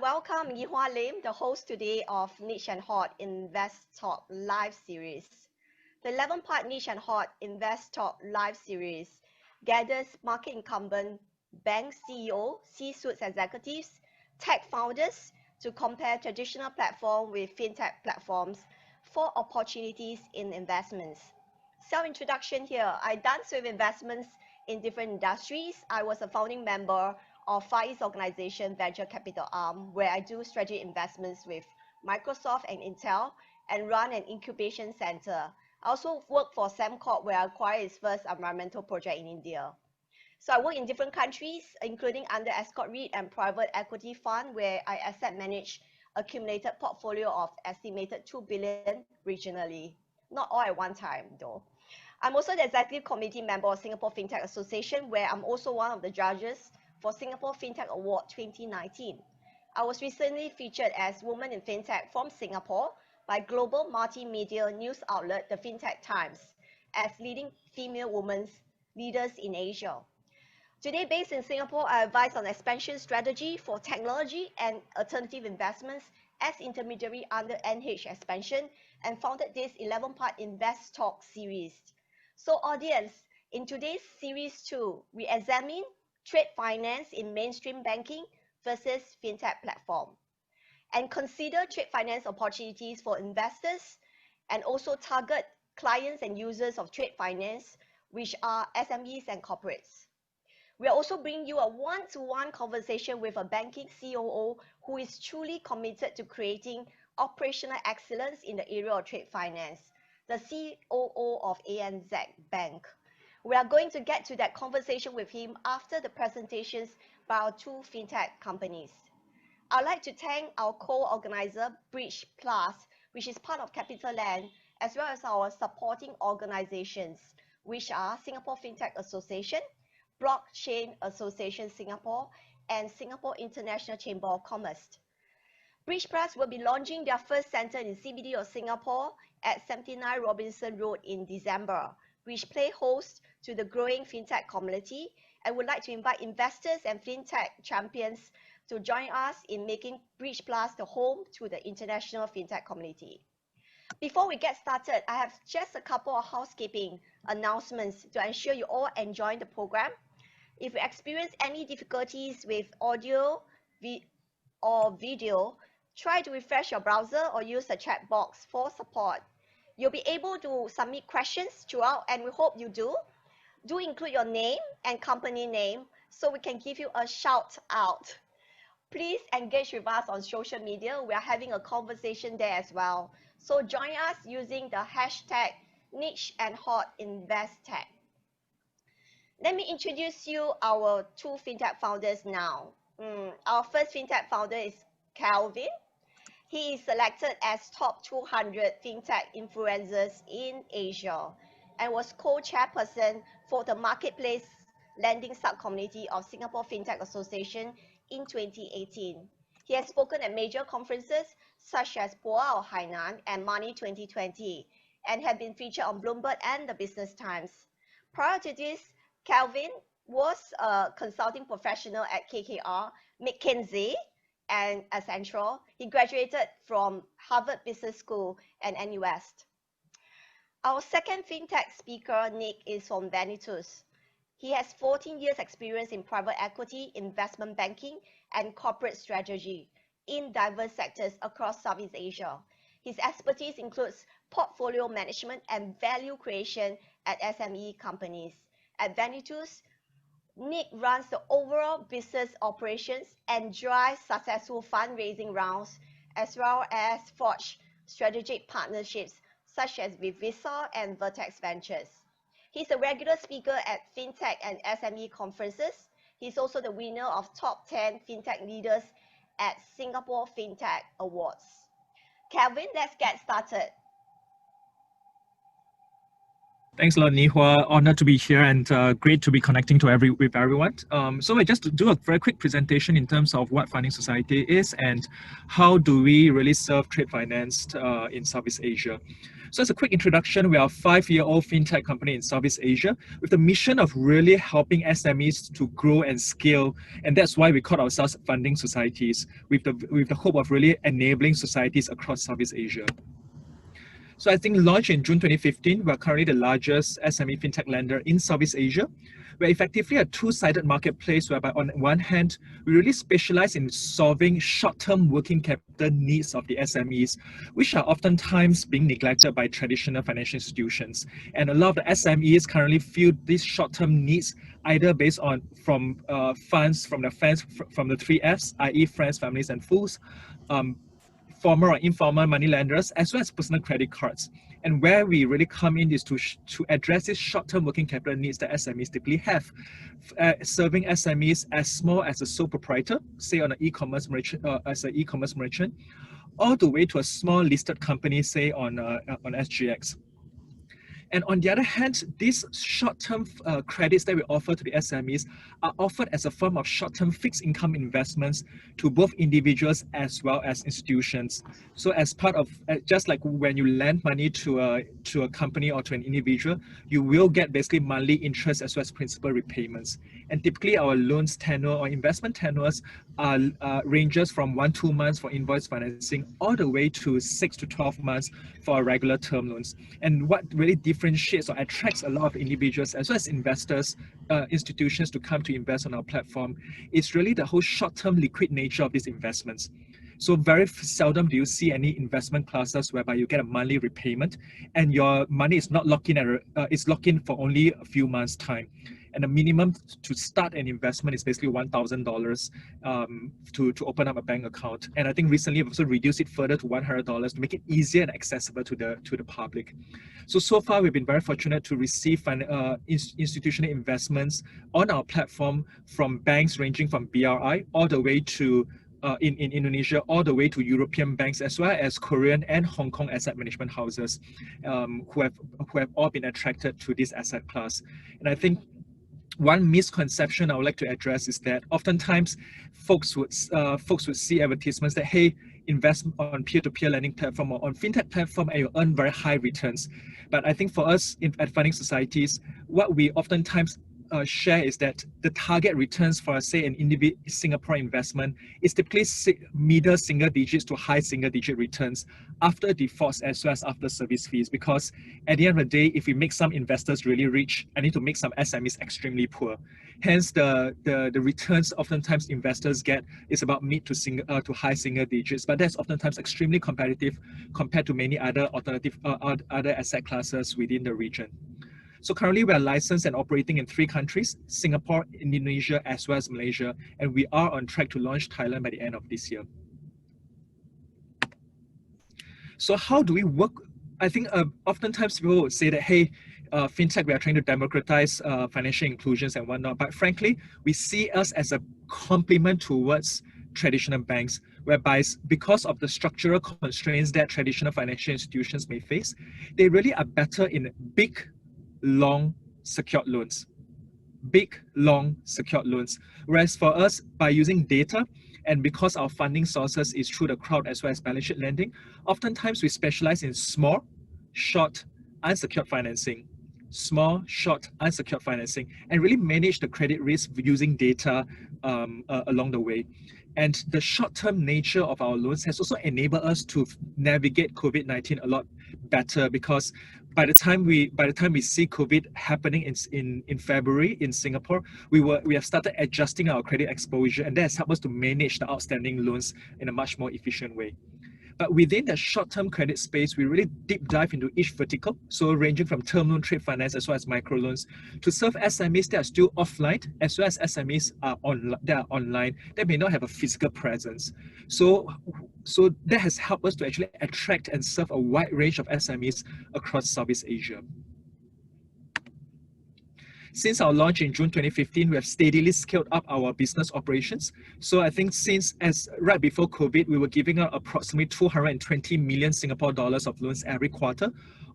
welcome Yi Hua Lim, the host today of Niche and Hot Invest Talk Live Series. The 11-part Niche and Hot Invest Talk Live Series gathers market incumbent bank CEO, C-suite executives, tech founders to compare traditional platform with fintech platforms for opportunities in investments. Self-introduction here. I dance with investments in different industries. I was a founding member of Far East Organization Venture Capital Arm, where I do strategic investments with Microsoft and Intel and run an incubation center. I also work for Sembcorp, where I acquired its first environmental project in India. So I work in different countries, including under Escort REIT and private equity fund, where I asset manage accumulated portfolio of estimated 2 billion regionally. Not all at one time, though. I'm also the executive committee member of Singapore Fintech Association, where I'm also one of the judges for Singapore Fintech Award 2019. I was recently featured as Woman in Fintech from Singapore by global multimedia news outlet, the Fintech Times, as leading female women leaders in Asia. Today, based in Singapore, I advise on expansion strategy for technology and alternative investments as intermediary under NH Expansion and founded this 11-part Invest Talk series. So audience, in today's series 2, we examine trade finance in mainstream banking versus fintech platform, and consider trade finance opportunities for investors and also target clients and users of trade finance, which are SMEs and corporates. We are also bringing you a one-to-one conversation with a banking COO who is truly committed to creating operational excellence in the area of trade finance, the COO of ANZ Bank. We are going to get to that conversation with him after the presentations by our two fintech companies. I'd like to thank our co-organizer, Bridge Plus, which is part of CapitaLand, as well as our supporting organizations, which are Singapore Fintech Association, Blockchain Association Singapore, and Singapore International Chamber of Commerce. Bridge Plus will be launching their first center in CBD of Singapore at 79 Robinson Road in December, which play host to the growing fintech community and would like to invite investors and fintech champions to join us in making Bridge Plus the home to the international fintech community. Before we get started, I have just a couple of housekeeping announcements to ensure you all enjoy the program. If you experience any difficulties with audio or video, try to refresh your browser or use the chat box for support. You'll be able to submit questions throughout, and we hope you do. Do include your name and company name so we can give you a shout out. Please engage with us on social media. We are having a conversation there as well. So join us using the hashtag Niche and Hot Invest Tech. Let me introduce you our two fintech founders now. Our first fintech founder is Calvin. He is selected as top 200 fintech influencers in Asia and was co-chairperson for the Marketplace Lending Sub-Committee of Singapore Fintech Association in 2018. He has spoken at major conferences such as Boao Hainan and Money 2020 and have been featured on Bloomberg and the Business Times. Prior to this, Calvin was a consulting professional at KKR, McKinsey, and Accenture. He graduated from Harvard Business School and NUS. Our second fintech speaker, Nick, is from Vanitus. He has 14 years experience in private equity, investment banking, and corporate strategy in diverse sectors across Southeast Asia. His expertise includes portfolio management and value creation at SME companies. At Vanitus, Nick runs the overall business operations and drives successful fundraising rounds, as well as forge strategic partnerships such as with Visa and Vertex Ventures. He's a regular speaker at FinTech and SME conferences. He's also the winner of Top 10 FinTech Leaders at Singapore FinTech Awards. Calvin, let's get started. Thanks a lot, Nihua. Honored to be here and great to be connecting to with everyone. So I just do a very quick presentation in terms of what Funding Society is and how do we really serve trade finance in Southeast Asia. So as a quick introduction, we are a 5-year-old fintech company in Southeast Asia with the mission of really helping SMEs to grow and scale. And that's why we call ourselves Funding Societies with the hope of really enabling societies across Southeast Asia. So I think launched in June 2015, we're currently the largest SME fintech lender in Southeast Asia. We're effectively a two-sided marketplace whereby on one hand, we really specialize in solving short-term working capital needs of the SMEs, which are oftentimes being neglected by traditional financial institutions. And a lot of the SMEs currently feel these short-term needs either based on from the 3Fs, i.e. friends, families, and fools, formal or informal money lenders, as well as personal credit cards. And where we really come in is to address these short-term working capital needs that SMEs typically have, serving SMEs as small as a sole proprietor, say on an e-commerce merchant, as an e-commerce merchant, all the way to a small listed company, say on SGX. And on the other hand, these short-term credits that we offer to the SMEs are offered as a form of short-term fixed income investments to both individuals as well as institutions. So as part of, just like when you lend money to a company or to an individual, you will get basically monthly interest as well as principal repayments. And typically our loans tenure or investment tenures are ranges from 1-2 months for invoice financing all the way to 6 to 12 months for regular term loans. And what really differentiates or attracts a lot of individuals as well as investors, institutions to come to invest on our platform is really the whole short-term liquid nature of these investments. So very seldom do you see any investment classes whereby you get a monthly repayment and your money is not locked in it's locked in for only a few months' time. And the minimum to start an investment is basically $1,000 to open up a bank account. And I think recently we've also reduced it further to $100 to make it easier and accessible to the public. So far we've been very fortunate to receive institutional investments on our platform from banks ranging from BRI all the way to in Indonesia, all the way to European banks, as well as Korean and Hong Kong asset management houses who have all been attracted to this asset class. And I think one misconception I would like to address is that oftentimes folks would see advertisements that, hey, invest on peer-to-peer lending platform or on fintech platform and you earn very high returns. But I think for us at Funding Societies, what we oftentimes share is that the target returns for, say, an individual Singapore investment is typically middle single digits to high single digit returns after defaults as well as after service fees. Because at the end of the day, if we make some investors really rich, I need to make some SMEs extremely poor. Hence, the returns oftentimes investors get is about mid to high single digits, but that's oftentimes extremely competitive compared to many other alternative other asset classes within the region. So currently we are licensed and operating in 3 countries, Singapore, Indonesia, as well as Malaysia, and we are on track to launch Thailand by the end of this year. So how do we work? I think oftentimes people would say that, hey, fintech, we are trying to democratize financial inclusions and whatnot, but frankly, we see us as a complement towards traditional banks, whereby because of the structural constraints that traditional financial institutions may face, they really are better in big, long secured loans. Big, long secured loans. Whereas for us, by using data and because our funding sources is through the crowd as well as balance sheet lending, oftentimes we specialize in small, short, unsecured financing. Small, short, unsecured financing, and really manage the credit risk using data along the way. And the short-term nature of our loans has also enabled us to navigate COVID-19 a lot better, because by the time we see COVID happening in February in Singapore, we have started adjusting our credit exposure, and that has helped us to manage the outstanding loans in a much more efficient way. But within the short-term credit space, we really deep dive into each vertical, so ranging from term loan, trade finance, as well as microloans, to serve SMEs that are still offline, as well as SMEs that are online, that may not have a physical presence. So that has helped us to actually attract and serve a wide range of SMEs across Southeast Asia. Since our launch in June 2015, we have steadily scaled up our business operations. So I think right before COVID, we were giving out approximately 220 million Singapore dollars of loans every quarter,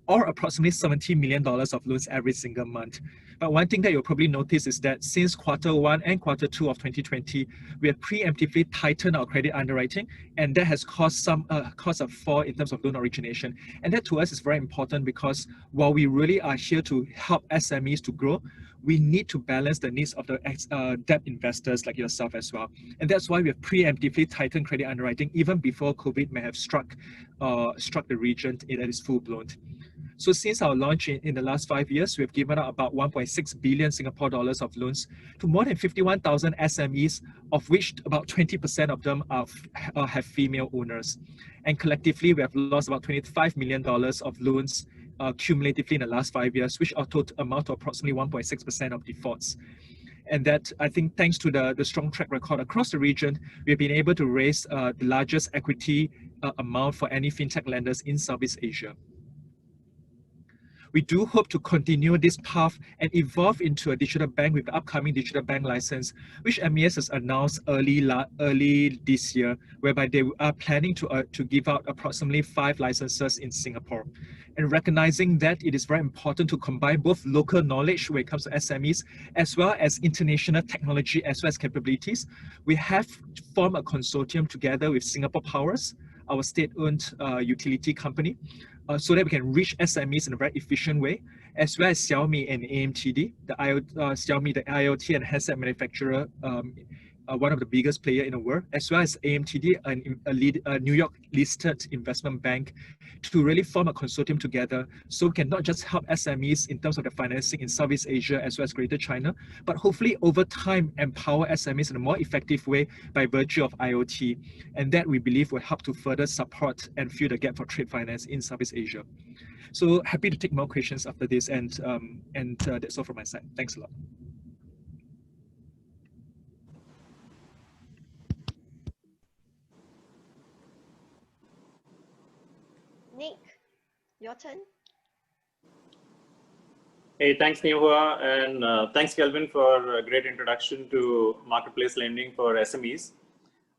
or approximately $70 million of loans every single month. But one thing that you'll probably notice is that since Q1 and Q2 of 2020, we have preemptively tightened our credit underwriting, and that has caused a fall in terms of loan origination. And that to us is very important because while we really are here to help SMEs to grow, we need to balance the needs of the debt investors like yourself as well. And that's why we have preemptively tightened credit underwriting even before COVID may have struck the region at its full blown. So since our launch in the last 5 years, we have given out about 1.6 billion Singapore dollars of loans to more than 51,000 SMEs, of which about 20% of them have female owners. And collectively, we have lost about $25 million of loans cumulatively in the last 5 years, which are total amount to approximately 1.6% of defaults. And that, I think, thanks to the strong track record across the region, we've been able to raise the largest equity amount for any fintech lenders in Southeast Asia. We do hope to continue this path and evolve into a digital bank with the upcoming digital bank license, which MAS has announced early this year, whereby they are planning to give out approximately 5 licenses in Singapore. And recognizing that it is very important to combine both local knowledge when it comes to SMEs, as well as international technology, as well as capabilities, we have formed a consortium together with Singapore Powers, our state-owned utility company, so that we can reach SMEs in a very efficient way, as well as Xiaomi and AMTD, Xiaomi, the IoT and handset manufacturer, one of the biggest player in the world, as well as AMTD, a New York listed investment bank, to really form a consortium together so we can not just help SMEs in terms of the financing in Southeast Asia as well as Greater China, but hopefully over time empower SMEs in a more effective way by virtue of IoT. And that we believe will help to further support and fill the gap for trade finance in Southeast Asia. So happy to take more questions after this, and that's all from my side. Thanks a lot. Nick, your turn. Hey, thanks, Nihua, and thanks, Kelvin, for a great introduction to marketplace lending for SMEs.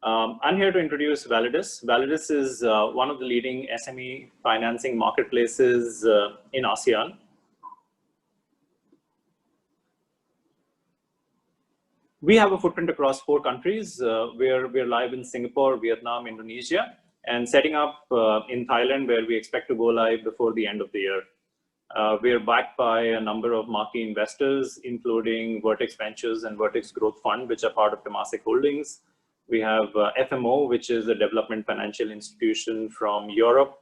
I'm here to introduce Validus. Validus is one of the leading SME financing marketplaces in ASEAN. We have a footprint across 4 countries. We're live in Singapore, Vietnam, Indonesia, and setting up in Thailand, where we expect to go live before the end of the year. We are backed by a number of marquee investors, including Vertex Ventures and Vertex Growth Fund, which are part of Temasek Holdings. We have FMO, which is a development financial institution from Europe.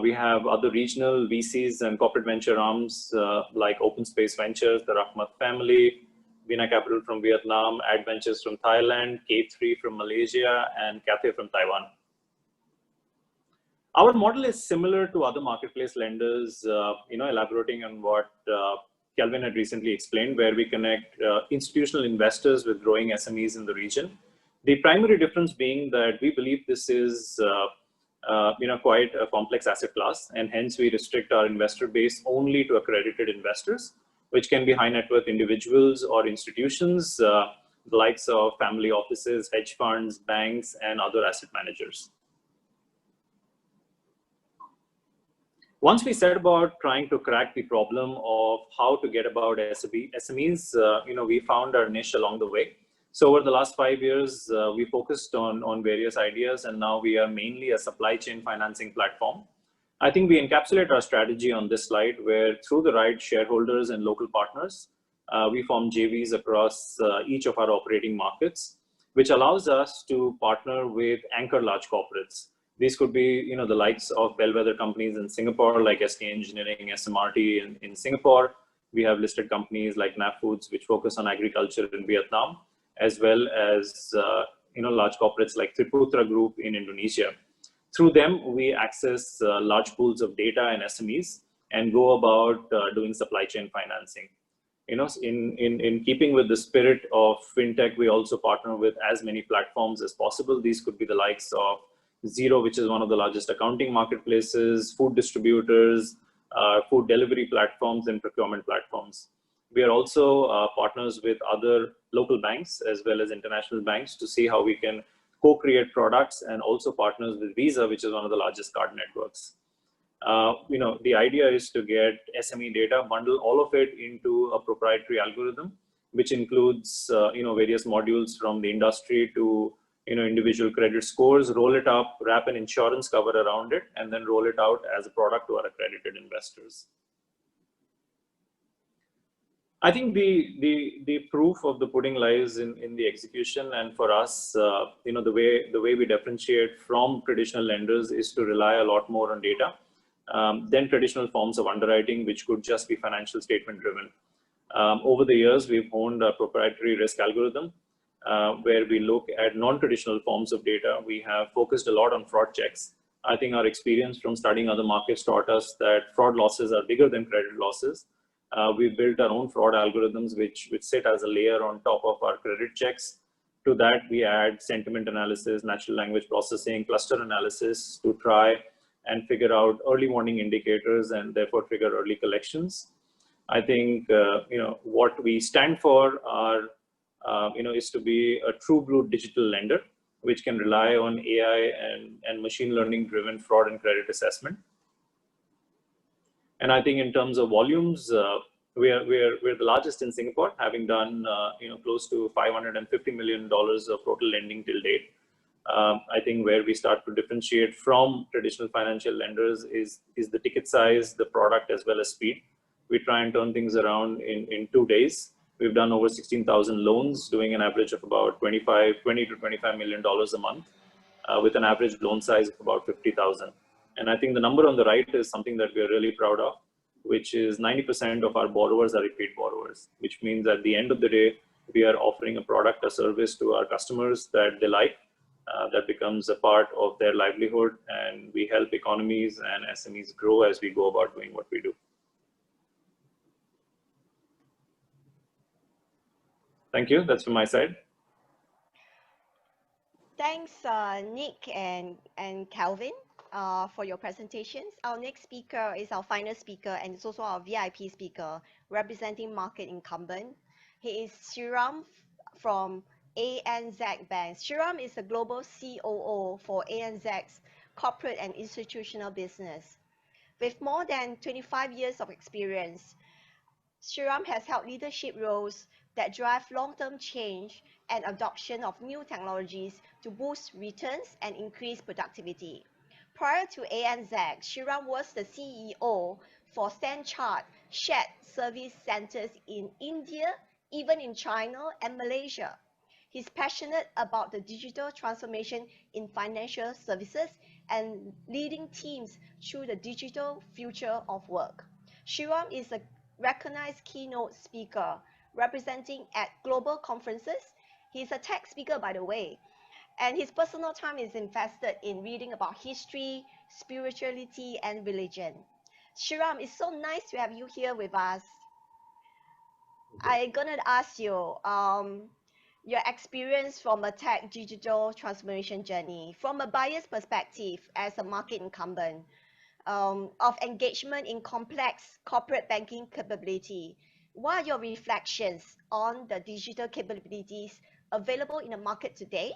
We have other regional VCs and corporate venture arms like Open Space Ventures, the Rahmat family, Vina Capital from Vietnam, Ad Ventures from Thailand, K3 from Malaysia, and Cathay from Taiwan. Our model is similar to other marketplace lenders, elaborating on what Kelvin had recently explained, where we connect institutional investors with growing SMEs in the region. The primary difference being that we believe this is quite a complex asset class, and hence we restrict our investor base only to accredited investors, which can be high net worth individuals or institutions, the likes of family offices, hedge funds, banks, and other asset managers. Once we set about trying to crack the problem of how to get about SMEs, we found our niche along the way. So over the last 5 years, we focused on various ideas, and now we are mainly a supply chain financing platform. I think we encapsulate our strategy on this slide, where through the right shareholders and local partners, we form JVs across each of our operating markets, which allows us to partner with anchor large corporates. These could be, the likes of bellwether companies in Singapore, like SK Engineering, SMRT in Singapore. We have listed companies like NAF Foods, which focus on agriculture in Vietnam, as well as, large corporates like Triputra Group in Indonesia. Through them, we access large pools of data and SMEs and go about doing supply chain financing. In keeping with the spirit of fintech, we also partner with as many platforms as possible. These could be the likes of Xero, which is one of the largest accounting marketplaces, food distributors, food delivery platforms, and procurement platforms. We are also partners with other local banks as well as international banks to see how we can co-create products, and also partners with Visa, which is one of the largest card networks. The idea is to get SME data, bundle all of it into a proprietary algorithm, which includes various modules from the industry to individual credit scores, roll it up, wrap an insurance cover around it, and then roll it out as a product to our accredited investors. I think the proof of the pudding lies in the execution, and for us, the way we differentiate from traditional lenders is to rely a lot more on data than traditional forms of underwriting, which could just be financial statement driven. Over the years, we've honed a proprietary risk algorithm where we look at non-traditional forms of data. We have focused a lot on fraud checks. I think our experience from studying other markets taught us that fraud losses are bigger than credit losses. We've built our own fraud algorithms, which sit as a layer on top of our credit checks. To that, we add sentiment analysis, natural language processing, cluster analysis to try and figure out early warning indicators and therefore trigger early collections. I think what we stand for are is to be a true blue digital lender, which can rely on AI and machine learning driven fraud and credit assessment. And I think in terms of volumes, we're the largest in Singapore, having done close to $550 million of total lending till date. I think where we start to differentiate from traditional financial lenders is the ticket size, the product, as well as speed. We try and turn things around in 2 days. We've done over 16,000 loans, doing an average of about $20 to $25 million a month, with an average loan size of about 50,000. And I think the number on the right is something that we're really proud of, which is 90% of our borrowers are repeat borrowers, which means at the end of the day, we are offering a product, a service to our customers that they like, that becomes a part of their livelihood, and we help economies and SMEs grow as we go about doing what we do. Thank you. That's from my side. Thanks, Nick and Calvin, for your presentations. Our next speaker is our final speaker, and it's also our VIP speaker representing market incumbent. He is Shriram from ANZ Bank. Shriram is the global COO for ANZ's corporate and institutional business. With more than 25 years of experience, Shriram has held leadership roles that drive long-term change and adoption of new technologies to boost returns and increase productivity. Prior to ANZ, Shriram was the CEO for Stanchart shared service centers in India, even in China and Malaysia. He's passionate about the digital transformation in financial services and leading teams through the digital future of work. Shriram is a recognized keynote speaker representing at global conferences. He's a tech speaker, by the way, and his personal time is invested in reading about history, spirituality, and religion. Shriram, it's so nice to have you here with us. I'm gonna ask you your experience from a tech digital transformation journey, from a buyer's perspective as a market incumbent, of engagement in complex corporate banking capability. What are your reflections on the digital capabilities available in the market today?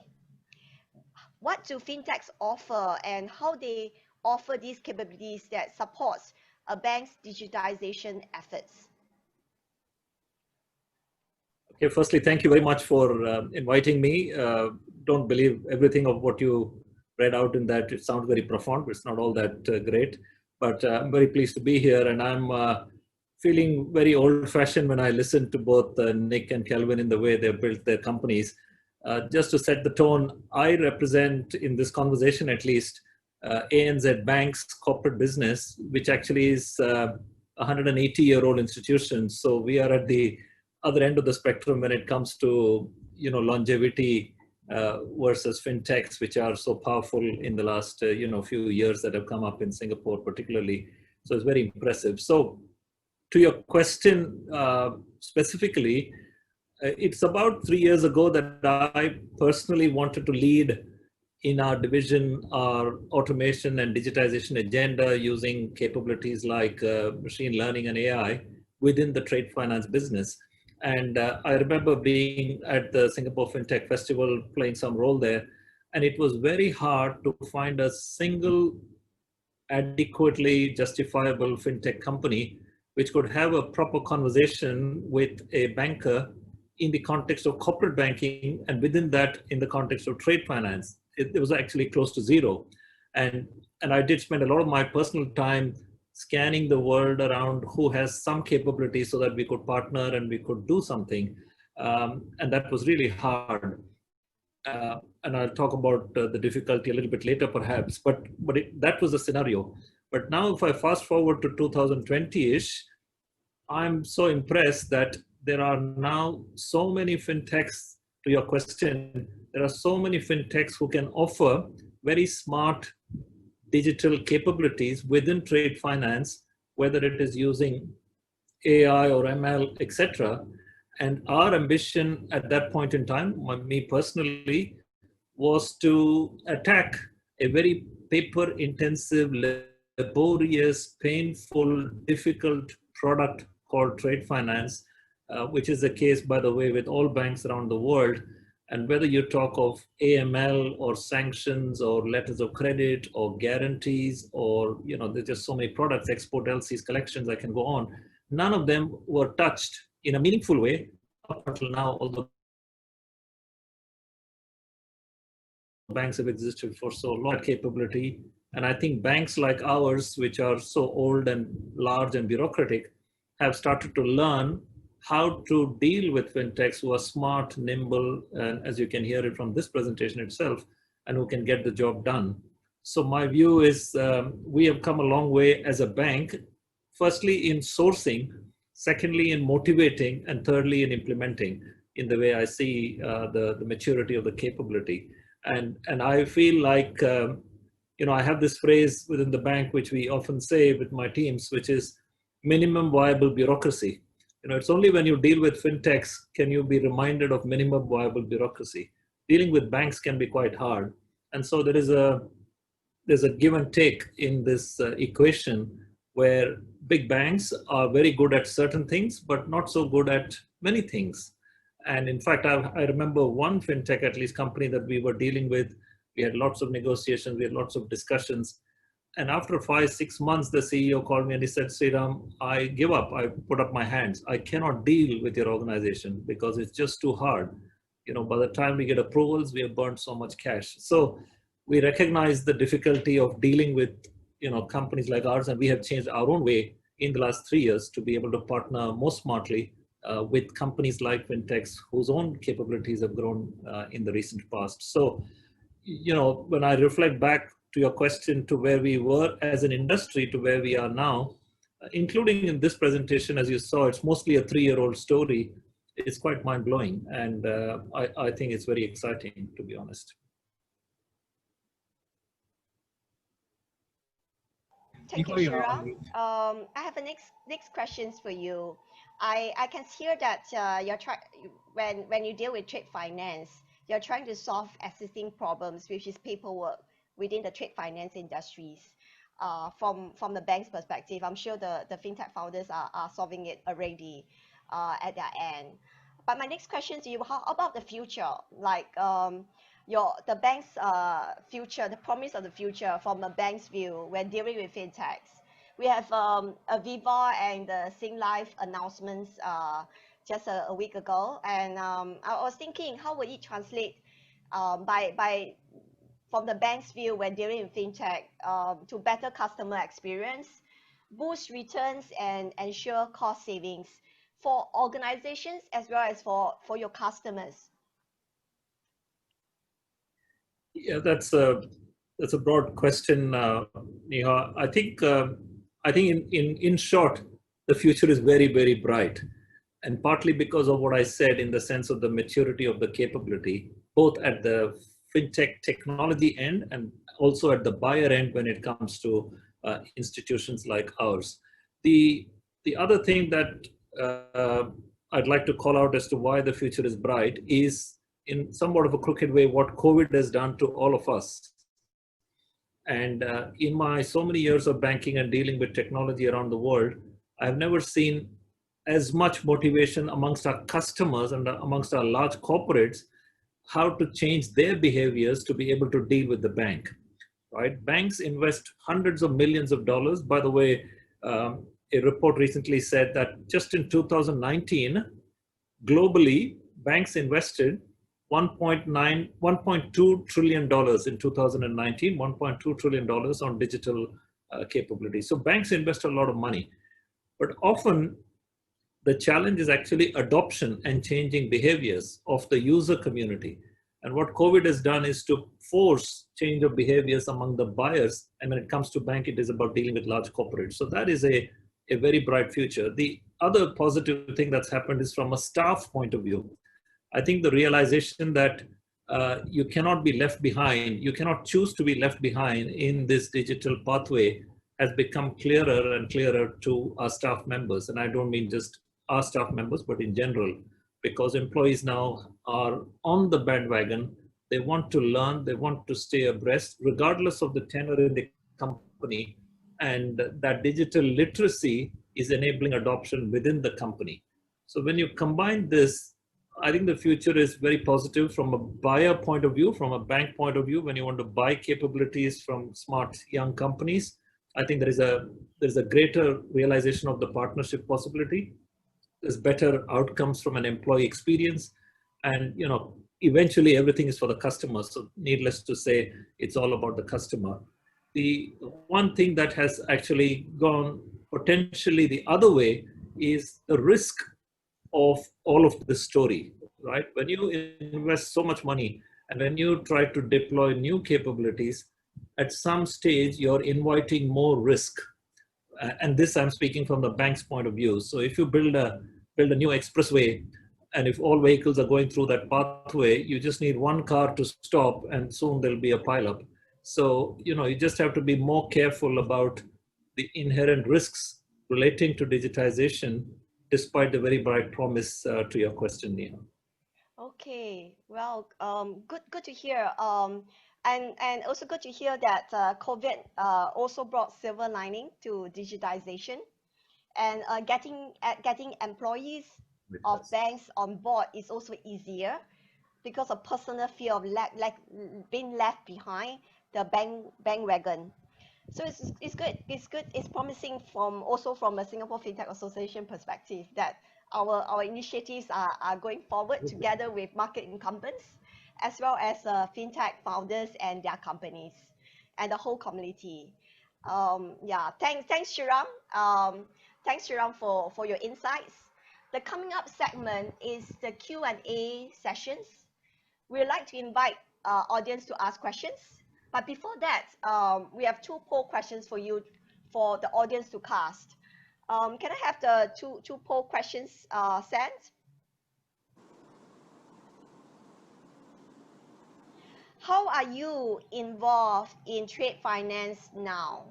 What do fintechs offer, and how they offer these capabilities that supports a bank's digitization efforts? Okay, firstly, thank you very much for inviting me. Don't believe everything of what you read out in that. It sounds very profound, but it's not all that great. But I'm very pleased to be here, and I'm feeling very old-fashioned when I listen to both Nick and Kelvin in the way they've built their companies. Just to set the tone, I represent, in this conversation at least, ANZ Bank's corporate business, which actually is a 180-year-old institution. So we are at the other end of the spectrum when it comes to longevity versus fintechs, which are so powerful in the last few years that have come up in Singapore particularly. So it's very impressive. So to your question specifically, it's about 3 years ago that I personally wanted to lead in our division our automation and digitization agenda using capabilities like machine learning and AI within the trade finance business. And I remember being at the Singapore Fintech Festival, playing some role there. And it was very hard to find a single adequately justifiable fintech company which could have a proper conversation with a banker in the context of corporate banking, and within that, in the context of trade finance. It was actually close to zero. And, and I did spend a lot of my personal time scanning the world around who has some capability so that we could partner and we could do something. And that was really hard. And I'll talk about the difficulty a little bit later, perhaps. But that was the scenario. But now, if I fast forward to 2020-ish, I'm so impressed that there are now so many fintechs. To your question, there are so many fintechs who can offer very smart digital capabilities within trade finance, whether it is using AI or ML, etc. And our ambition at that point in time, me personally, was to attack a very paper-intensive, laborious, painful, difficult product called trade finance, which is the case, by the way, with all banks around the world. And whether you talk of AML or sanctions or letters of credit or guarantees, or, there's just so many products, export LCs, collections, I can go on. None of them were touched in a meaningful way up until now, although banks have existed for so long, capability. And I think banks like ours, which are so old and large and bureaucratic, have started to learn how to deal with fintechs who are smart, nimble, and as you can hear it from this presentation itself, and who can get the job done. So my view is we have come a long way as a bank, firstly in sourcing, secondly in motivating, and thirdly in implementing, in the way I see the maturity of the capability. And I feel like, I have this phrase within the bank, which we often say with my teams, which is minimum viable bureaucracy. It's only when you deal with fintechs can you be reminded of minimum viable bureaucracy. Dealing with banks can be quite hard. And so there's a give and take in this equation, where big banks are very good at certain things, but not so good at many things. And in fact, I remember one fintech, at least, company that we were dealing with. We had lots of negotiations, we had lots of discussions. And after 5-6 months, the CEO called me and he said, Sriram, I give up. I put up my hands. I cannot deal with your organization because it's just too hard. By the time we get approvals, we have burned so much cash. So we recognize the difficulty of dealing with, companies like ours, and we have changed our own way in the last 3 years to be able to partner more smartly with companies like fintechs whose own capabilities have grown in the recent past. So, when I reflect back to your question, to where we were as an industry to where we are now, including in this presentation, as you saw, it's mostly a 3-year-old story. It's quite mind-blowing, and I think it's very exciting, to be honest. Thank you, Sriram. I have a next questions for you. I can hear that when you deal with trade finance, you're trying to solve existing problems, which is paperwork within the trade finance industries. From the bank's perspective, I'm sure the fintech founders are solving it already at their end. But my next question to you: how about the future? Like the bank's future, the promise of the future from the bank's view when dealing with fintechs. We have Aviva and the Singlife announcements just a week ago, and I was thinking, how would it translate from the bank's view when dealing with fintech to better customer experience, boost returns, and ensure cost savings for organizations as well as for your customers? Yeah, that's a broad question, Neha. I think in short, the future is very, very bright, and partly because of what I said, in the sense of the maturity of the capability, both at the fintech technology end and also at the buyer end when it comes to institutions like ours. The other thing that I'd like to call out as to why the future is bright is, in somewhat of a crooked way, what COVID has done to all of us. And in my so many years of banking and dealing with technology around the world, I've never seen as much motivation amongst our customers and amongst our large corporates how to change their behaviors to be able to deal with the bank. right? Banks invest hundreds of millions of dollars. By the way, a report recently said that just in 2019, globally, banks invested $1.2 trillion in 2019, $1.2 trillion on digital capabilities. So banks invest a lot of money, but often the challenge is actually adoption and changing behaviors of the user community. And what COVID has done is to force change of behaviors among the buyers. And when it comes to bank, it is about dealing with large corporates. So that is a very bright future. The other positive thing that's happened is from a staff point of view. I think the realization that you cannot be left behind, you cannot choose to be left behind in this digital pathway has become clearer and clearer to our staff members. And I don't mean just our staff members, but in general, because employees now are on the bandwagon. They want to learn, they want to stay abreast, regardless of the tenure in the company. And that digital literacy is enabling adoption within the company. So when you combine this, I think the future is very positive from a buyer point of view, from a bank point of view. When you want to buy capabilities from smart young companies, I think there's a greater realization of the partnership possibility. There's better outcomes from an employee experience, and eventually everything is for the customer. So needless to say, it's all about the customer. The one thing that has actually gone potentially the other way is the risk of all of this story, right? When you invest so much money and when you try to deploy new capabilities, at some stage you're inviting more risk. And this I'm speaking from the bank's point of view. So if you build a new expressway, and if all vehicles are going through that pathway, you just need one car to stop and soon there'll be a pileup. So, you just have to be more careful about the inherent risks relating to digitization, despite the very bright promise to your question, Neha. Okay, well, good to hear. And also good to hear that COVID also brought silver lining to digitization, and getting employees of banks on board is also easier because of personal fear of being left behind the bank wagon. So it's good. It's promising from a Singapore Fintech Association perspective that our initiatives are going forward together with market incumbents, as well as fintech founders and their companies, and the whole community. Yeah, thanks Shiram. Thanks Shiram for your insights. The coming up segment is the Q&A sessions. We'd like to invite audience to ask questions. But before that, we have two poll questions for you, for the audience to cast. Can I have the two poll questions sent? How are you involved in trade finance now?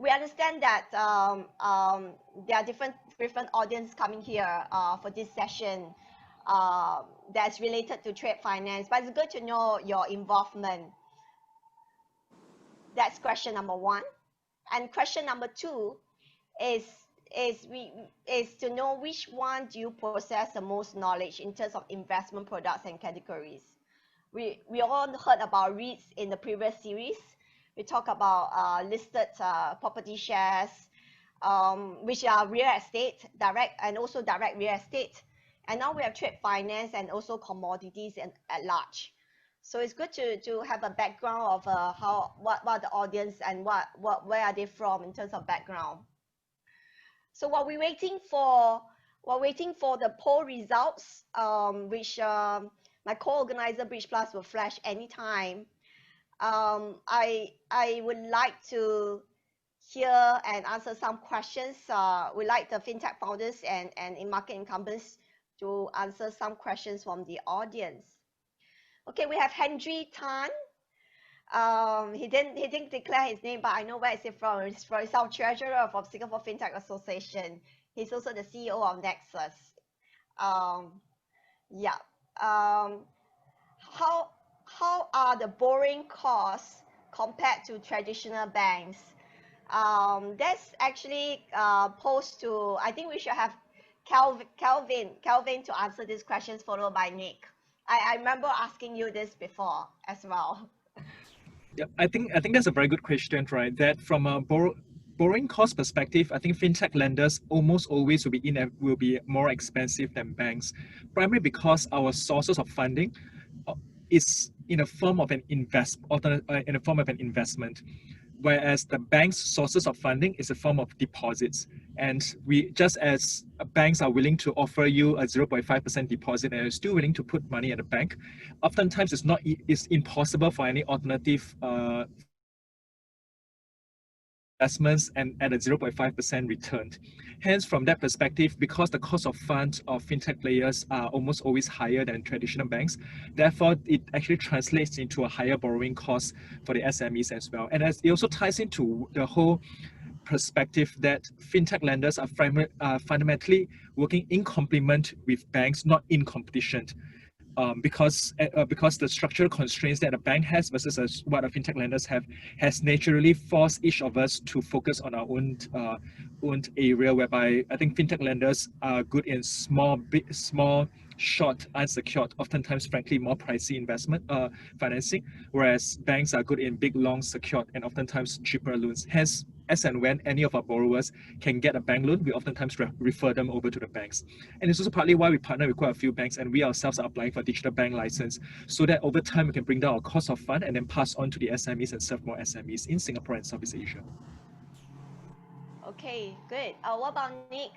We understand that there are different audience coming here for this session that's related to trade finance, but it's good to know your involvement. That's question number one. And question number two is to know which one do you possess the most knowledge in terms of investment products and categories. We all heard about REITs in the previous series. We talk about listed property shares, which are real estate, direct real estate. And now we have trade finance and also commodities at large. So it's good to have a background of what the audience and where are they from in terms of background. So while we're waiting for the poll results, which my co-organizer Bridge Plus will flash anytime, I would like to hear and answer some questions. We like the fintech founders and in market incumbents to answer some questions from the audience. Okay, we have Henry Tan. He didn't declare his name, but I know where is it from. It's from our treasurer from Singapore Fintech Association. He's also the CEO of Nexus. Yeah. How are the borrowing costs compared to traditional banks? That's actually posed to, I think we should have Kelvin to answer these questions, followed by Nick. I remember asking you this before as well. Yeah, I think that's a very good question, right? That from a borrowing cost perspective, I think fintech lenders almost always will be more expensive than banks, primarily because our sources of funding is in a form of an in a form of an investment, whereas the bank's sources of funding is a form of deposits. And we just as banks are willing to offer you a 0.5% deposit and are still willing to put money at the bank, oftentimes it's impossible for any alternative investments and at a 0.5% return. Hence, from that perspective, because the cost of funds of fintech players are almost always higher than traditional banks, therefore it actually translates into a higher borrowing cost for the SMEs as well. And as it also ties into the whole perspective that fintech lenders are fundamentally working in complement with banks, not in competition. Because the structural constraints that a bank has versus what a fintech lenders have has naturally forced each of us to focus on our own area, whereby I think fintech lenders are good in small, short, unsecured, oftentimes frankly more pricey investment financing, whereas banks are good in big, long, secured, and oftentimes cheaper loans. Hence, as and when any of our borrowers can get a bank loan, we oftentimes refer them over to the banks. And it's also partly why we partner with quite a few banks, and we ourselves are applying for digital bank license, so that over time we can bring down our cost of fund and then pass on to the SMEs and serve more SMEs in Singapore and Southeast Asia. Okay, good. What about Nick?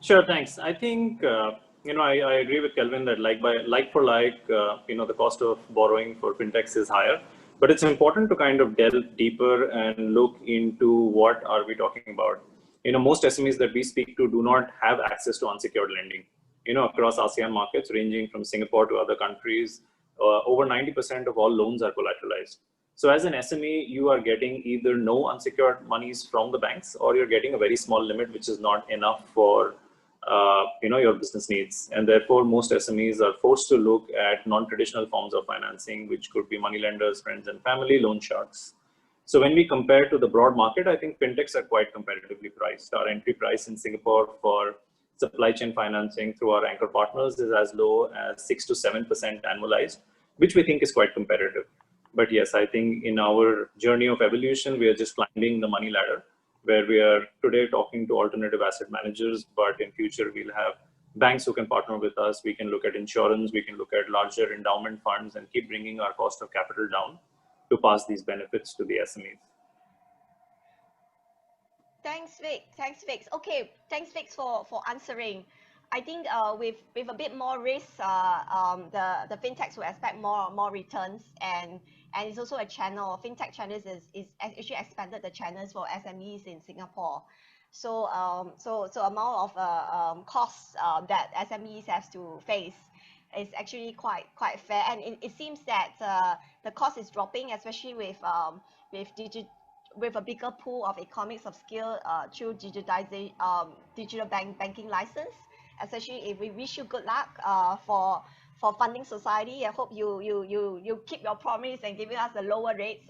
Sure, thanks. I think I agree with Kelvin that like for like, the cost of borrowing for fintechs is higher, but it's important to kind of delve deeper and look into what are we talking about. Most SMEs that we speak to do not have access to unsecured lending. Across ASEAN markets, ranging from Singapore to other countries, over 90% of all loans are collateralized. So as an SME, you are getting either no unsecured monies from the banks, or you're getting a very small limit, which is not enough for your business needs. And therefore, most SMEs are forced to look at non-traditional forms of financing, which could be money lenders, friends and family, loan sharks. So when we compare to the broad market, I think fintechs are quite competitively priced. Our entry price in Singapore for supply chain financing through our anchor partners is as low as 6 to 7% annualized, which we think is quite competitive. But yes, I think in our journey of evolution, we are just climbing the money ladder, where we are today talking to alternative asset managers, but in future we'll have banks who can partner with us. We can look at insurance, we can look at larger endowment funds, and keep bringing our cost of capital down to pass these benefits to the SMEs. Thanks, Vic. Okay, thanks, Vic, for answering. I think with a bit more risk, the fintechs will expect more returns, and it's also a channel. Fintech channels is actually expanded the channels for SMEs in Singapore. So amount of costs that SMEs have to face is actually quite fair, and it seems that the cost is dropping, especially with a bigger pool of economies of scale through digital banking license. Especially if we wish you good luck for funding society. I hope you keep your promise and giving us the lower rates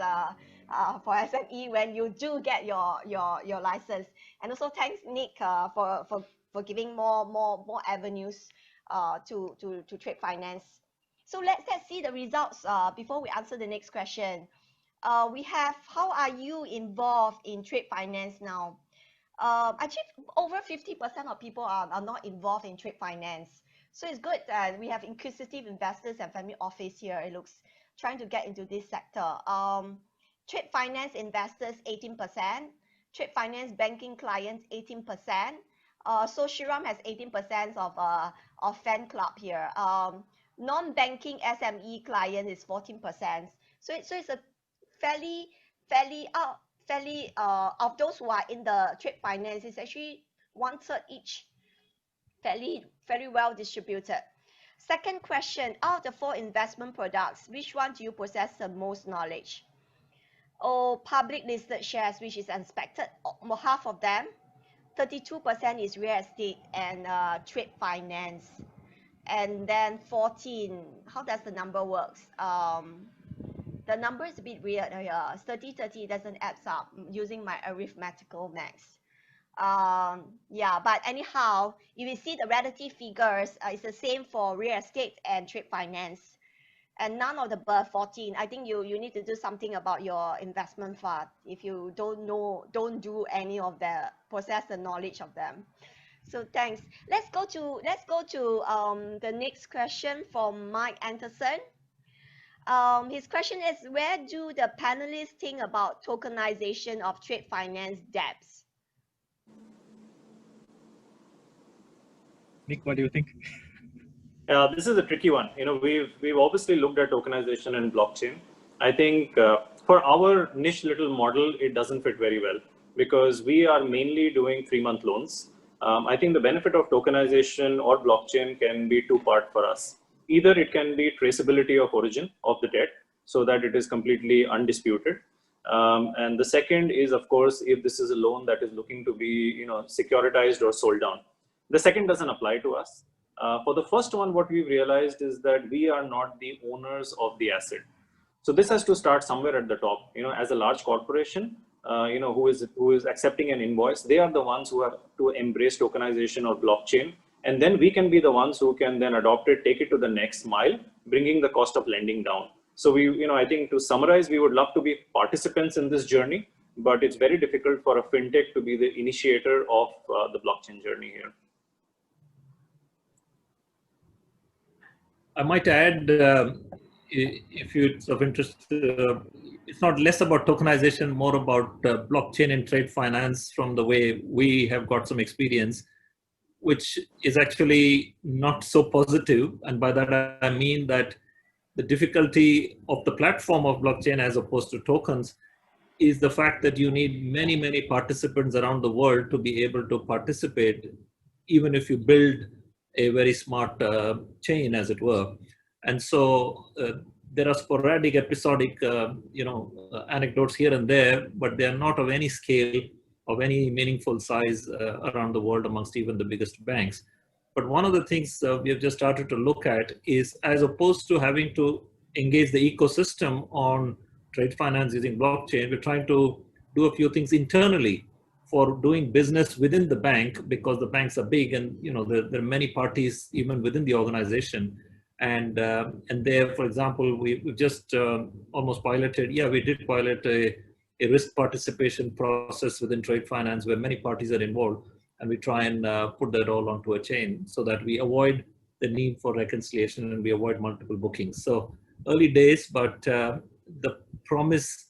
for SME when you do get your license. And also thanks, Nick, for giving more avenues to trade finance. So let's see the results before we answer the next question. We have, how are you involved in trade finance now? Actually, over 50% of people are not involved in trade finance. So it's good that we have inquisitive investors and family office here. It looks trying to get into this sector. Trade finance investors 18%, trade finance banking clients 18%. So Shriram has 18% of fan club here. Non-banking SME client is 14%. So it's a fairly of those who are in the trade finance, is actually 1/3 each, very well distributed. Second question, out of the 4 investment products, which one do you possess the most knowledge? Public listed shares, which is inspected, half of them. 32% is real estate and trade finance. And then 14, how does the number works? The number is a bit weird here. 30 doesn't add up using my arithmetical max. Yeah, but anyhow, if you see the relative figures, it's the same for real estate and trade finance. and none of the above. 14, I think you need to do something about your investment fund if you don't do any of the possess the knowledge of them. So thanks. Let's go to the next question from Mike Anderson. His question is, where do the panelists think about tokenization of trade finance debts? Nick, what do you think? This is a tricky one. We've obviously looked at tokenization and blockchain. I think for our niche little model, it doesn't fit very well because we are mainly doing 3-month loans. I think the benefit of tokenization or blockchain can be two-part for us. Either it can be traceability of origin of the debt so that it is completely undisputed. And the second is, of course, if this is a loan that is looking to be securitized or sold down. The second doesn't apply to us. For the first one, what we've realized is that we are not the owners of the asset. So this has to start somewhere at the top. As a large corporation, who is accepting an invoice, they are the ones who have to embrace tokenization or blockchain, and then we can be the ones who can then adopt it, take it to the next mile, bringing the cost of lending down. So I think to summarize, we would love to be participants in this journey, but it's very difficult for a fintech to be the initiator of the blockchain journey here. I might add, if it's of interest, it's not less about tokenization, more about blockchain and trade finance from the way we have got some experience, which is actually not so positive. And by that, I mean that the difficulty of the platform of blockchain as opposed to tokens is the fact that you need many, many participants around the world to be able to participate, even if you build a very smart chain, as it were. And so there are sporadic, episodic, anecdotes here and there, but they are not of any scale, of any meaningful size around the world amongst even the biggest banks. But one of the things we have just started to look at is, as opposed to having to engage the ecosystem on trade finance using blockchain, we're trying to do a few things internally for doing business within the bank, because the banks are big and there are many parties even within the organization. And there, for example, we just almost piloted, we did pilot a risk participation process within trade finance where many parties are involved, and we try and put that all onto a chain so that we avoid the need for reconciliation and we avoid multiple bookings. So early days, but the promise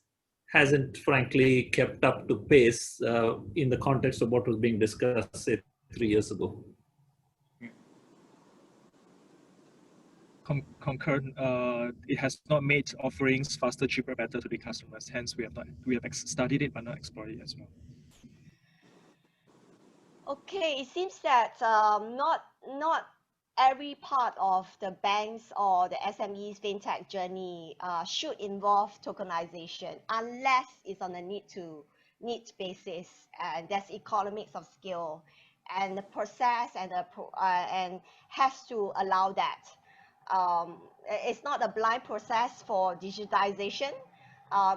hasn't frankly kept up to pace in the context of what was being discussed, say, 3 years ago. Concur, it has not made offerings faster, cheaper, better to the customers. Hence, we have studied it but not explored it as well. Okay, it seems that not every part of the banks or the SMEs fintech journey should involve tokenization, unless it's on a need basis, and there's economics of scale, and the process and has to allow that. It's not a blind process for digitization.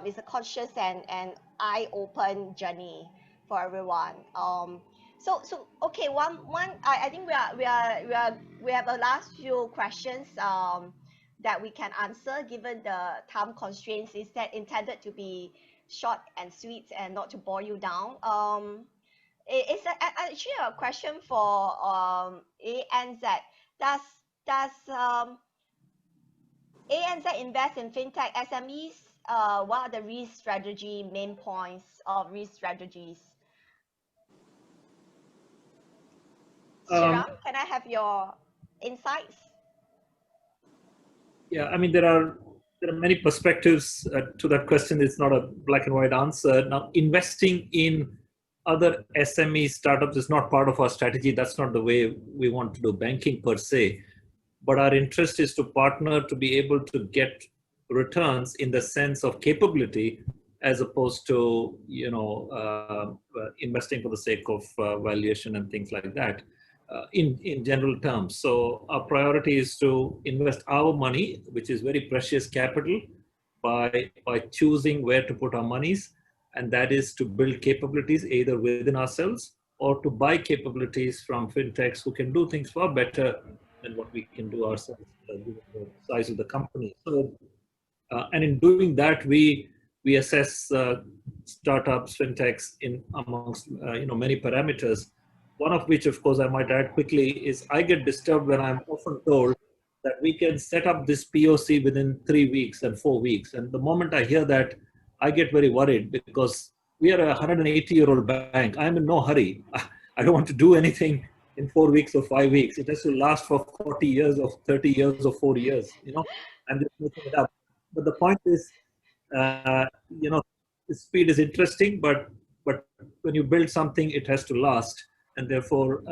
It's a conscious and eye-open journey for everyone. So okay, I think we have the last few questions that we can answer given the time constraints. Is that intended to be short and sweet and not to bore you down? It's actually a question for ANZ. Does ANZ invest in fintech SMEs? What are the risk strategy main points of risk strategies? Sriram, can I have your insights? Yeah, I mean, there are many perspectives to that question. It's not a black and white answer. Now, investing in other SME startups is not part of our strategy. That's not the way we want to do banking per se. But our interest is to partner to be able to get returns in the sense of capability, as opposed to investing for the sake of valuation and things like that. In general terms. So our priority is to invest our money, which is very precious capital, by choosing where to put our monies, and that is to build capabilities either within ourselves or to buy capabilities from fintechs who can do things far better than what we can do ourselves, given the size of the company. So, and in doing that, we assess startups, fintechs in amongst many parameters. One of which, of course, I might add quickly is I get disturbed when I'm often told that we can set up this POC within 3 weeks and 4 weeks. And the moment I hear that, I get very worried because we are a 180-year-old bank. I'm in no hurry. I don't want to do anything in 4 weeks or 5 weeks. It has to last for 40 years or 30 years or 4 years. I'm just making it up. But the point is, the speed is interesting, but when you build something, it has to last, and therefore,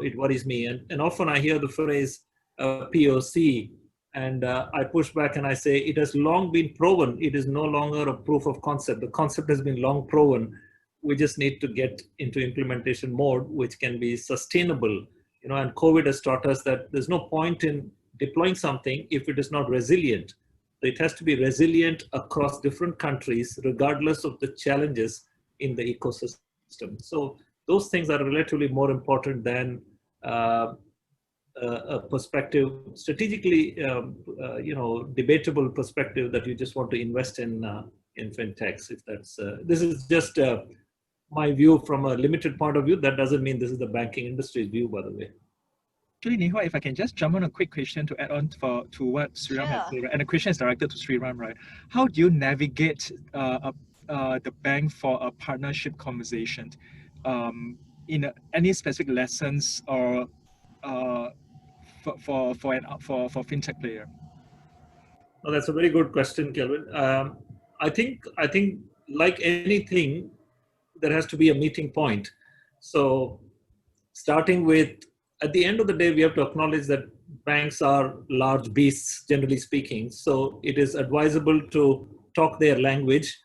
it worries me. And often I hear the phrase POC, and I push back and I say it has long been proven. It is no longer a proof of concept. The concept has been long proven. We just need to get into implementation mode, which can be sustainable. And COVID has taught us that there's no point in deploying something if it is not resilient. So it has to be resilient across different countries, regardless of the challenges in the ecosystem. So those things are relatively more important than a perspective, strategically, debatable perspective that you just want to invest in fintechs. If that's this is just my view from a limited point of view. That doesn't mean this is the banking industry's view, by the way. Actually, Nihua, if I can just jump on a quick question to add on to what Sriram has said, and the question is directed to Sriram, right? How do you navigate the bank for a partnership conversation? In any specific lessons or for fintech player? Oh, that's a very good question, Kelvin. I think like anything, there has to be a meeting point. So starting with, at the end of the day, we have to acknowledge that banks are large beasts, generally speaking. So it is advisable to talk their language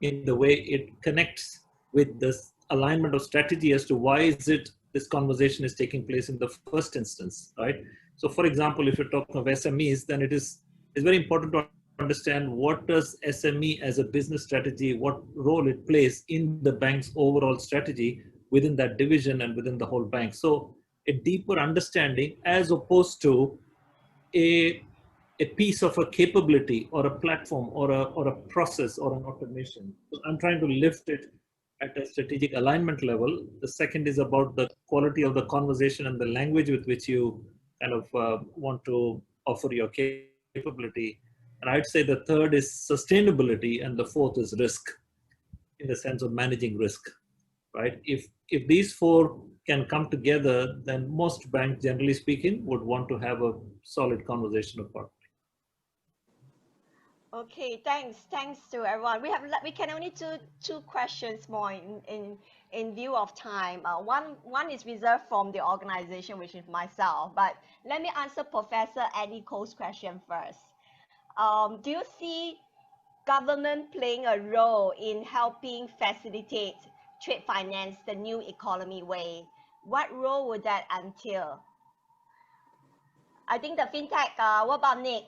in the way it connects with this alignment of strategy as to why is it this conversation is taking place in the first instance, right? So for example, if you're talking of SMEs, then it's very important to understand what does SME as a business strategy, what role it plays in the bank's overall strategy within that division and within the whole bank. So a deeper understanding as opposed to a piece of a capability or a platform or a process or an automation. So I'm trying to lift it at a strategic alignment level. The second is about the quality of the conversation and the language with which you kind of want to offer your capability. And I'd say the third is sustainability, and the fourth is risk, in the sense of managing risk, right? If these four can come together, then most banks, generally speaking, would want to have a solid conversation about. Okay, thanks to everyone. We can only do two questions more in view of time. One is reserved from the organization, which is myself. But let me answer Professor Eddie Cole's question first. Do you see government playing a role in helping facilitate trade finance the new economy way? What role would that entail? I think the fintech. What about Nick?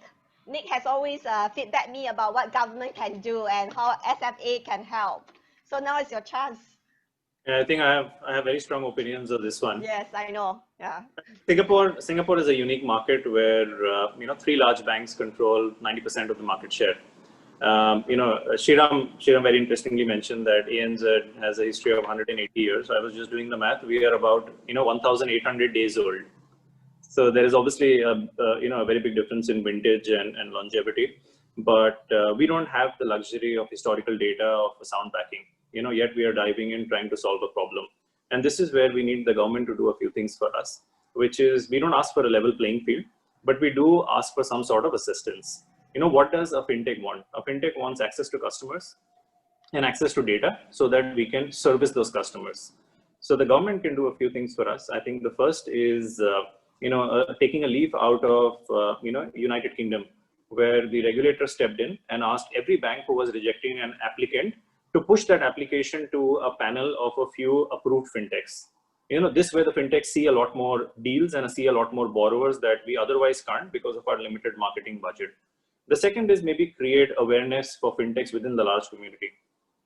Nick has always feedback me about what government can do and how SFA can help. So now it's your chance. Yeah, I think I have very strong opinions on this one. Yes, I know. Yeah. Singapore is a unique market where three large banks control 90% of the market share. Sriram very interestingly mentioned that ANZ has a history of 180 years. So I was just doing the math. We are about 1,800 days old. So there is obviously a very big difference in vintage and longevity, but we don't have the luxury of historical data of a sound backing. Yet we are diving in trying to solve a problem, and this is where we need the government to do a few things for us, which is we don't ask for a level playing field, but we do ask for some sort of assistance. What does a fintech want? A fintech wants access to customers and access to data so that we can service those customers. So the government can do a few things for us. I think the first is taking a leaf out of United Kingdom, where the regulator stepped in and asked every bank who was rejecting an applicant to push that application to a panel of a few approved fintechs. This way the fintechs see a lot more deals and see a lot more borrowers that we otherwise can't because of our limited marketing budget. The second is maybe create awareness for fintechs within the large community.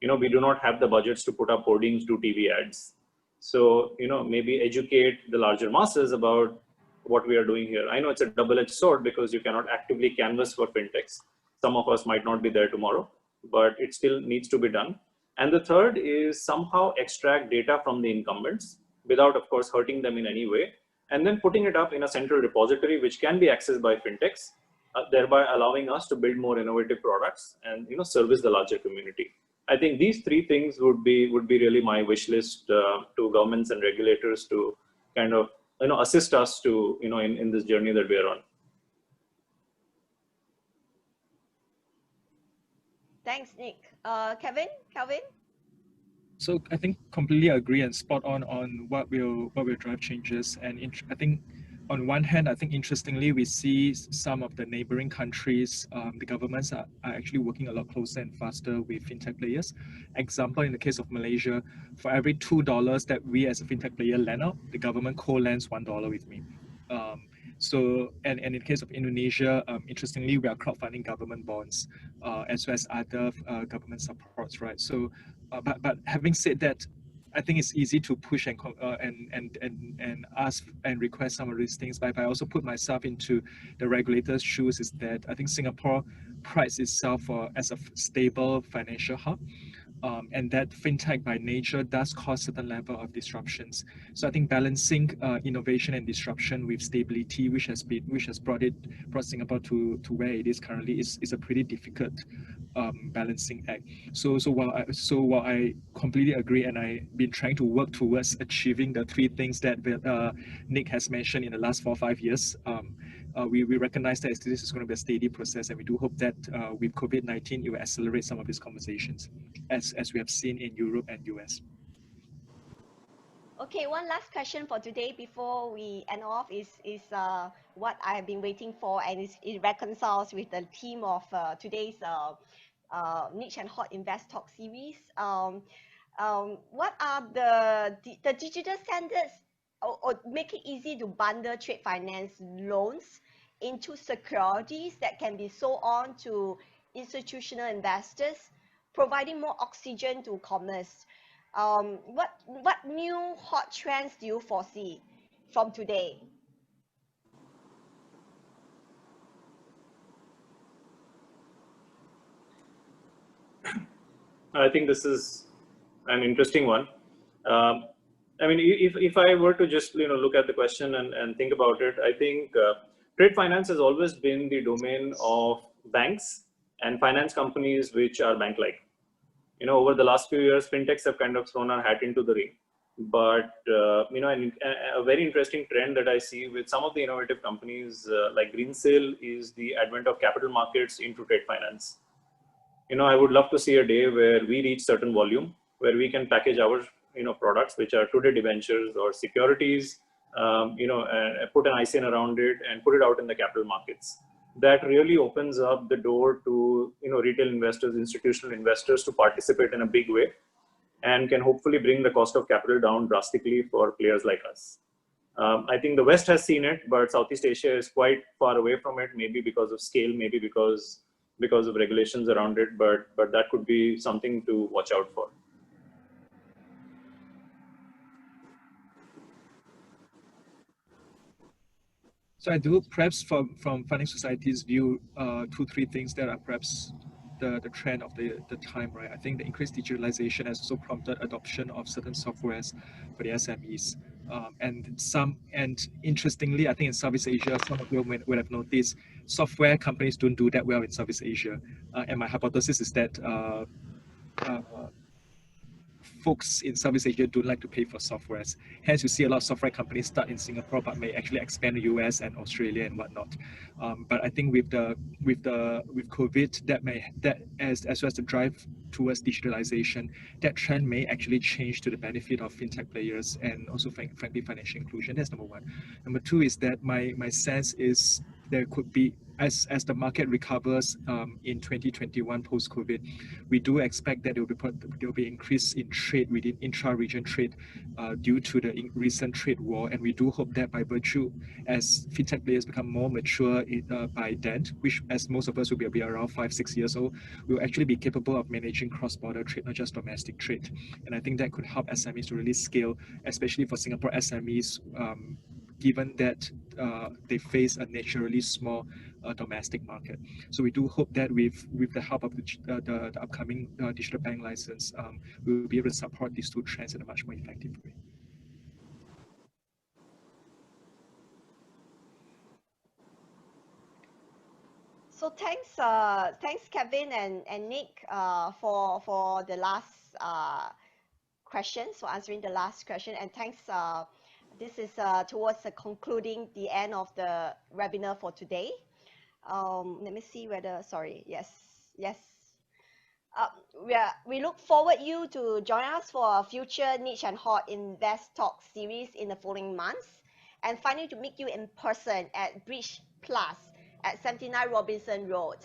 We do not have the budgets to put up hoardings, do TV ads. So, maybe educate the larger masses about what we are doing here. I know it's a double-edged sword because you cannot actively canvas for fintechs. Some of us might not be there tomorrow, but it still needs to be done. And the third is somehow extract data from the incumbents without, of course, hurting them in any way, and then putting it up in a central repository which can be accessed by fintechs, thereby allowing us to build more innovative products and service the larger community. I think these three things would be really my wish list to governments and regulators to kind of assist us to in this journey that we are on. Thanks, Nick. Kelvin? So I think completely agree and spot on what will drive changes. And I think on one hand, I think interestingly, we see some of the neighboring countries, the governments are actually working a lot closer and faster with fintech players. Example, in the case of Malaysia, for every $2 that we as a fintech player lend out, the government co-lends $1 with me. So, and in the case of Indonesia, interestingly, we are crowdfunding government bonds as well as other government supports, right? So, but having said that, I think it's easy to push and ask and request some of these things. But if I also put myself into the regulator's shoes, is that I think Singapore prides itself as a stable financial hub. And that fintech by nature does cause certain level of disruptions. So I think balancing innovation and disruption with stability, which has brought Singapore to where it is currently, is a pretty difficult balancing act. So while I completely agree, and I've been trying to work towards achieving the three things that Nick has mentioned in the last 4 or 5 years. We recognize that this is going to be a steady process, and we do hope that with COVID-19, it will accelerate some of these conversations, as we have seen in Europe and US. Okay, one last question for today before we end off is what I have been waiting for, and it reconciles with the theme of today's Niche and Hot Invest Talk series. What are the digital standards or make it easy to bundle trade finance loans into securities that can be sold on to institutional investors, providing more oxygen to commerce? What new hot trends do you foresee from today? I think this is an interesting one. I mean, if I were to just look at the question and think about it, I think trade finance has always been the domain of banks and finance companies which are bank-like. Over the last few years, fintechs have kind of thrown our hat into the ring. But a very interesting trend that I see with some of the innovative companies like Greensill is the advent of capital markets into trade finance. I would love to see a day where we reach certain volume, where we can package our products, which are today debentures or securities, and put an ISIN around it and put it out in the capital markets. That really opens up the door to retail investors, institutional investors to participate in a big way, and can hopefully bring the cost of capital down drastically for players like us. I think the West has seen it, but Southeast Asia is quite far away from it, maybe because of scale, maybe because of regulations around it, but that could be something to watch out for. So I do perhaps from Funding Society's view, 2-3 things that are perhaps the trend of the time, right? I think the increased digitalization has also prompted adoption of certain softwares for the SMEs. And interestingly, I think in Southeast Asia, some of you would have noticed software companies don't do that well in Southeast Asia. And my hypothesis is that folks in Southeast Asia don't like to pay for softwares. Hence, you see a lot of software companies start in Singapore, but may actually expand to US and Australia and whatnot. But I think with COVID, that as well as the drive towards digitalization, that trend may actually change to the benefit of fintech players and also frankly financial inclusion. That's number one. Number two is that my sense is there could be, as the market recovers in 2021 post-COVID, we do expect that there will be increase in trade within intra-region trade due to the recent trade war, and we do hope that by virtue, as fintech players become more mature by then, which as most of us will be around 5-6 years old, we will actually be capable of managing cross-border trade, not just domestic trade. And I think that could help SMEs to really scale, especially for Singapore SMEs, given that they face a naturally small domestic market. So we do hope that with the help of the upcoming digital bank license, we will be able to support these two trends in a much more effective way. So thanks Kevin and Nick for the last question, so answering the last question, and thanks. This is towards concluding the end of the webinar for today. Let me see whether, sorry, yes. We look forward you to join us for a future Niche and Hot Invest Talk series in the following months, and finally to meet you in person at Bridge Plus at 79 Robinson Road,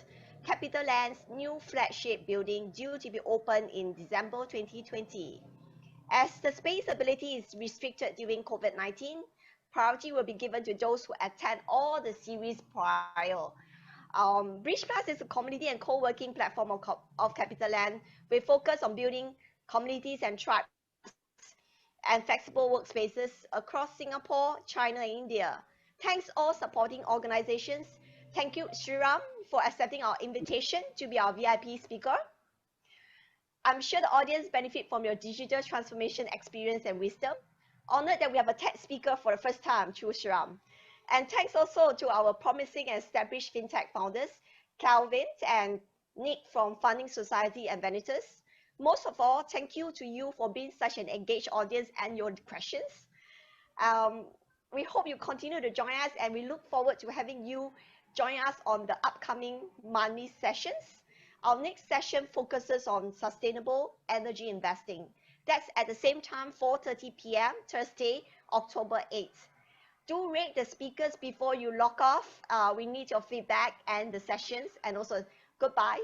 CapitaLand's new flagship building due to be open in December 2020. As the space ability is restricted during COVID-19, priority will be given to those who attend all the series prior. Bridge Plus is a community and co-working platform of CapitaLand with focus on building communities and tribes and flexible workspaces across Singapore, China, and India. Thanks all supporting organizations. Thank you, Sriram, for accepting our invitation to be our VIP speaker. I'm sure the audience benefit from your digital transformation experience and wisdom. Honored that we have a tech speaker for the first time, Chu Sriram. And thanks also to our promising and established fintech founders, Calvin and Nick from Funding Society and Vanitas. Most of all, thank you to you for being such an engaged audience and your questions. We hope you continue to join us, and we look forward to having you join us on the upcoming monthly sessions. Our next session focuses on sustainable energy investing. That's at the same time, 4:30 p.m. Thursday, October 8th. Do rate the speakers before you log off. We need your feedback and the sessions, and also goodbye.